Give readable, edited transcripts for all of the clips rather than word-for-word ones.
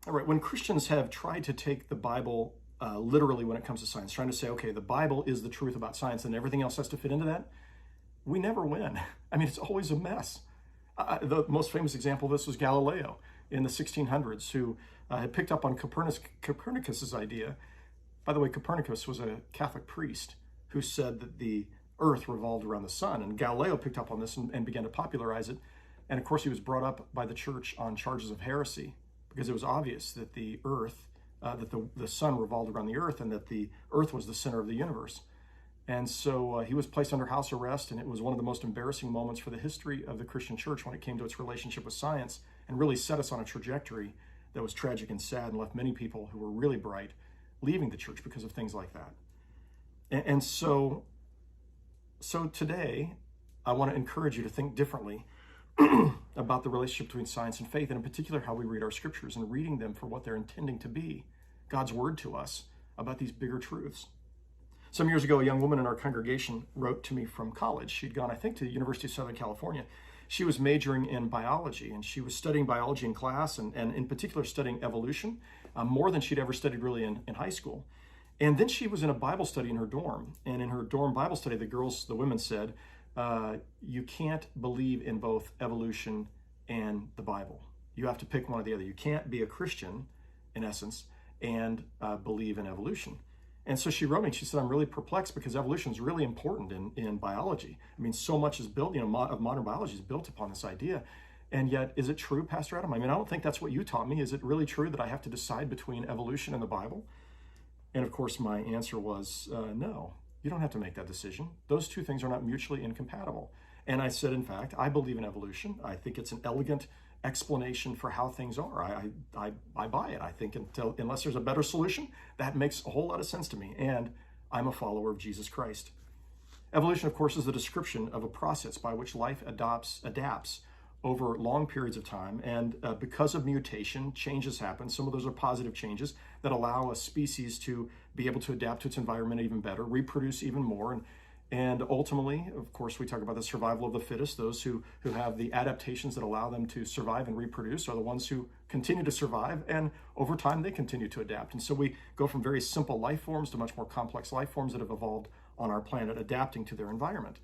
All right, when Christians have tried to take the Bible literally when it comes to science, trying to say, okay, the Bible is the truth about science and everything else has to fit into that, we never win. I mean, it's always a mess. The most famous example of this was Galileo in the 1600s, who had picked up on Copernicus's idea. By the way, Copernicus was a Catholic priest who said that the Earth revolved around the sun, and Galileo picked up on this and began to popularize it. And of course, he was brought up by the church on charges of heresy because it was obvious that the Earth, that the sun revolved around the Earth, and that the Earth was the center of the universe. And so he was placed under house arrest, and it was one of the most embarrassing moments for the history of the Christian church when it came to its relationship with science, and really set us on a trajectory that was tragic and sad and left many people who were really bright leaving the church because of things like that. And so today, I want to encourage you to think differently about the relationship between science and faith, and in particular, how we read our scriptures and reading them for what they're intending to be, God's word to us about these bigger truths. Some years ago, a young woman in our congregation wrote to me from college. She'd gone, I think, to the University of Southern California. She was majoring in biology, and she was studying biology in class, and in particular studying evolution, more than she'd ever studied really in high school. And then she was in a Bible study in her dorm. And in her dorm Bible study, the women said, you can't believe in both evolution and the Bible. You have to pick one or the other. You can't be a Christian, in essence, and believe in evolution. And so she wrote me, and she said, I'm really perplexed because evolution is really important in biology. I mean, so much is built, of modern biology is built upon this idea. And yet, is it true, Pastor Adam? I mean, I don't think that's what you taught me. Is it really true that I have to decide between evolution and the Bible? And of course, my answer was, no, you don't have to make that decision. Those two things are not mutually incompatible. And I said, in fact, I believe in evolution. I think it's an elegant explanation for how things are. I buy it. I think unless there's a better solution, that makes a whole lot of sense to me. And I'm a follower of Jesus Christ. Evolution, of course, is the description of a process by which life adapts over long periods of time. And because of mutation, changes happen. Some of those are positive changes that allow a species to be able to adapt to its environment even better, reproduce even more. And ultimately, of course, we talk about the survival of the fittest. Those who have the adaptations that allow them to survive and reproduce are the ones who continue to survive. And over time, they continue to adapt. And so we go from very simple life forms to much more complex life forms that have evolved on our planet, adapting to their environment.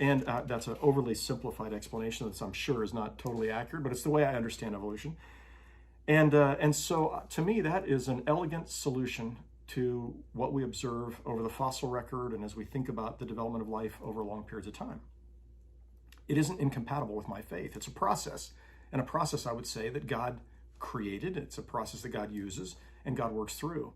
And that's an overly simplified explanation that I'm sure is not totally accurate, but it's the way I understand evolution. And so to me, that is an elegant solution to what we observe over the fossil record and as we think about the development of life over long periods of time. It isn't incompatible with my faith. It's a process, and a process I would say that God created. It's a process that God uses and God works through.